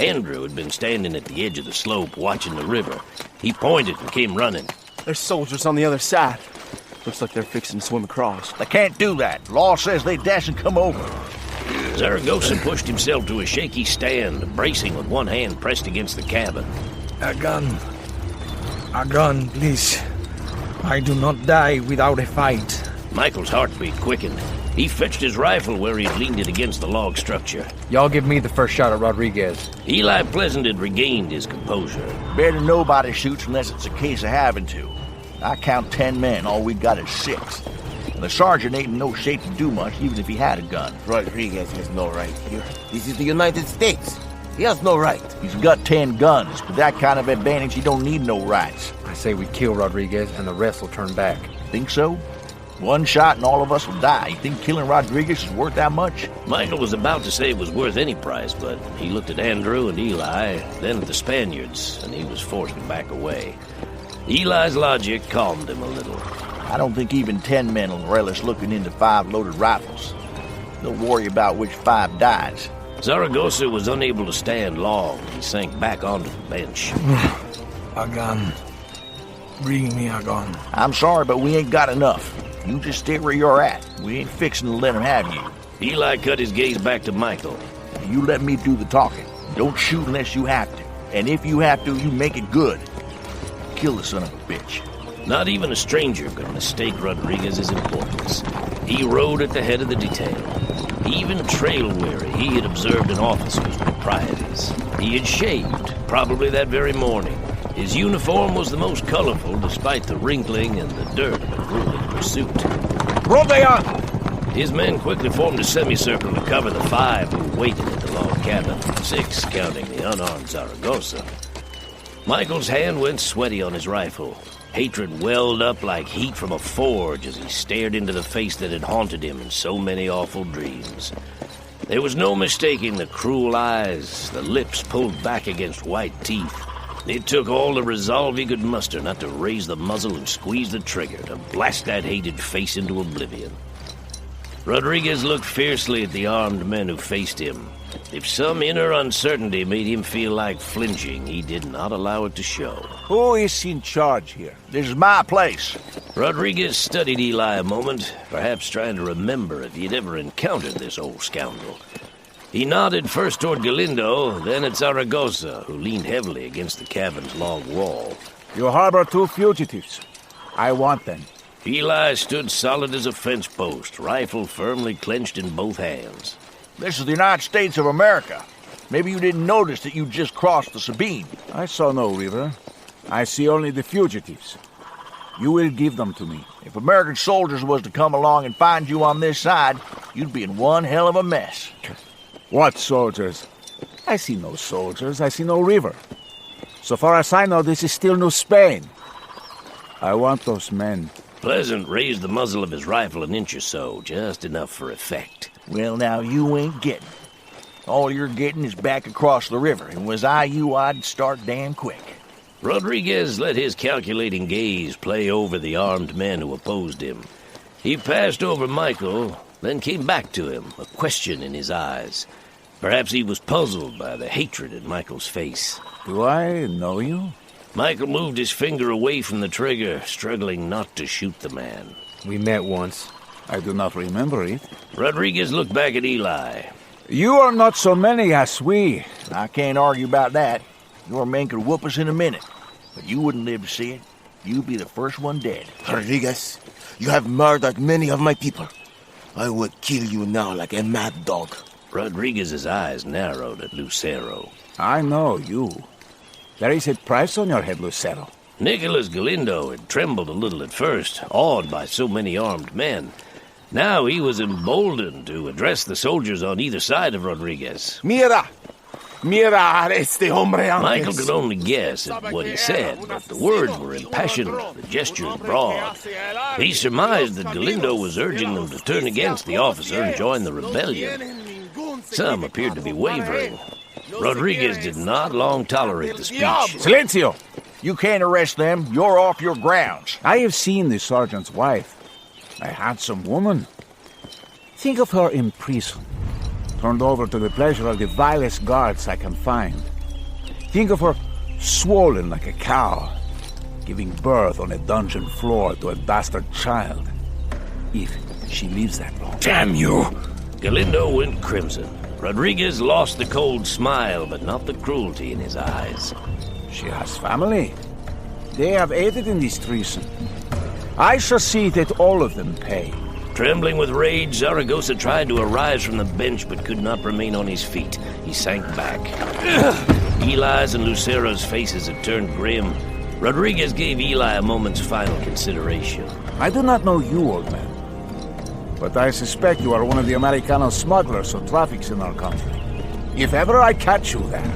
Andrew had been standing at the edge of the slope watching the river. He pointed and came running. There's soldiers on the other side. Looks like they're fixing to swim across. They can't do that. Law says they dash and come over. Zaragoza pushed himself to a shaky stand, bracing with one hand pressed against the cabin. A gun, please. I do not die without a fight. Michael's heartbeat quickened. He fetched his rifle where he'd leaned it against the log structure. Y'all give me the first shot at Rodriguez. Eli Pleasant had regained his composure. Better nobody shoots unless it's a case of having to. I count 10 men, all we got is 6. And the sergeant ain't in no shape to do much, even if he had a gun. Rodriguez has no right here. This is the United States. He has no right. He's got 10 guns. With that kind of advantage, he don't need no rights. I say we kill Rodriguez and the rest will turn back. Think so? One shot and all of us will die. You think killing Rodriguez is worth that much? Michael was about to say it was worth any price, but he looked at Andrew and Eli, then at the Spaniards, and he was forced to back away. Eli's logic calmed him a little. I don't think even 10 men will relish looking into 5 loaded rifles. They'll worry about which 5 dies. Zaragoza was unable to stand long. He sank back onto the bench. A gun. Bring me a gun. I'm sorry, but we ain't got enough. You just stay where you're at. We ain't fixing to let him have you. Eli cut his gaze back to Michael. You let me do the talking. Don't shoot unless you have to. And if you have to, you make it good. Kill the son of a bitch. Not even a stranger could mistake Rodriguez's importance. He rode at the head of the detail. Even trail-weary, he had observed an officer's proprieties. He had shaved, probably that very morning. His uniform was the most colorful, despite the wrinkling and the dirt of a grueling pursuit. His men quickly formed a semicircle to cover the 5 who waited at the log cabin, 6 counting the unarmed Zaragoza. Michael's hand went sweaty on his rifle. Hatred welled up like heat from a forge as he stared into the face that had haunted him in so many awful dreams. There was no mistaking the cruel eyes, the lips pulled back against white teeth. It took all the resolve he could muster not to raise the muzzle and squeeze the trigger to blast that hated face into oblivion. Rodriguez looked fiercely at the armed men who faced him. If some inner uncertainty made him feel like flinching, he did not allow it to show. Who is in charge here? This is my place. Rodriguez studied Eli a moment, perhaps trying to remember if he had ever encountered this old scoundrel. He nodded first toward Galindo, then at Zaragoza, who leaned heavily against the cabin's log wall. You harbor 2 fugitives. I want them. Eli stood solid as a fence post, rifle firmly clenched in both hands. This is the United States of America. Maybe you didn't notice that you just crossed the Sabine. I saw no river. I see only the fugitives. You will give them to me. If American soldiers was to come along and find you on this side, you'd be in one hell of a mess. What soldiers? I see no soldiers. I see no river. So far as I know, this is still New Spain. I want those men. Pleasant raised the muzzle of his rifle an inch or so, just enough for effect. Well, now, you ain't getting. All you're getting is back across the river, and was I you, I'd start damn quick. Rodriguez let his calculating gaze play over the armed men who opposed him. He passed over Michael, then came back to him, a question in his eyes. Perhaps he was puzzled by the hatred in Michael's face. Do I know you? Michael moved his finger away from the trigger, struggling not to shoot the man. We met once. I do not remember it. Rodriguez looked back at Eli. You are not so many as we. I can't argue about that. Your men could whoop us in a minute, but you wouldn't live to see it. You'd be the first one dead. Rodriguez, you have murdered many of my people. I would kill you now like a mad dog. Rodriguez's eyes narrowed at Lucero. I know you. There is a price on your head, Lucero. Nicholas Galindo had trembled a little at first, awed by so many armed men. Now he was emboldened to address the soldiers on either side of Rodriguez. Mira este hombre antes. Michael could only guess at what he said, but the words were impassioned, the gestures broad. He surmised that Galindo was urging them to turn against the officer and join the rebellion. Some appeared to be wavering. Rodriguez did not long tolerate the speech. Silencio! You can't arrest them. You're off your grounds. I have seen the sergeant's wife. A handsome woman. Think of her in prison. turned over to the pleasure of the vilest guards I can find. Think of her swollen like a cow, giving birth on a dungeon floor to a bastard child. If she lives that long. Damn you! Galindo went crimson. Rodriguez lost the cold smile, but not the cruelty in his eyes. She has family. They have aided in this treason. I shall see that all of them pay. Trembling with rage, Zaragoza tried to arise from the bench but could not remain on his feet. He sank back. Eli's and Lucero's faces had turned grim. Rodriguez gave Eli a moment's final consideration. I do not know you, old man. But I suspect you are one of the Americano smugglers who traffics in our country. If ever I catch you there.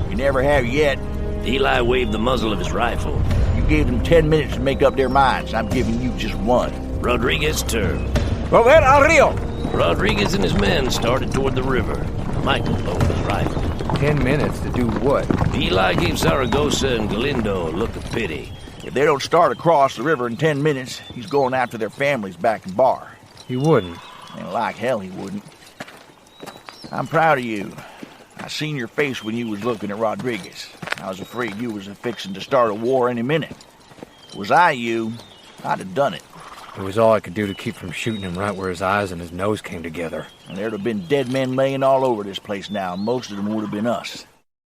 You never have yet. Eli waved the muzzle of his rifle. You gave them 10 minutes to make up their minds. I'm giving you just one. Rodriguez turned. Mover al rio! Rodriguez and his men started toward the river. Michael lowered his rifle. 10 minutes to do what? Eli gave Zaragoza and Galindo a look of pity. If they don't start across the river in 10 minutes, he's going after their families back in Bar. He wouldn't. And like hell he wouldn't. I'm proud of you. I seen your face when you was looking at Rodriguez. I was afraid you was fixing to start a war any minute. Was I you, I'd have done it. It was all I could do to keep from shooting him right where his eyes and his nose came together. And there'd have been dead men laying all over this place now. Most of them would have been us.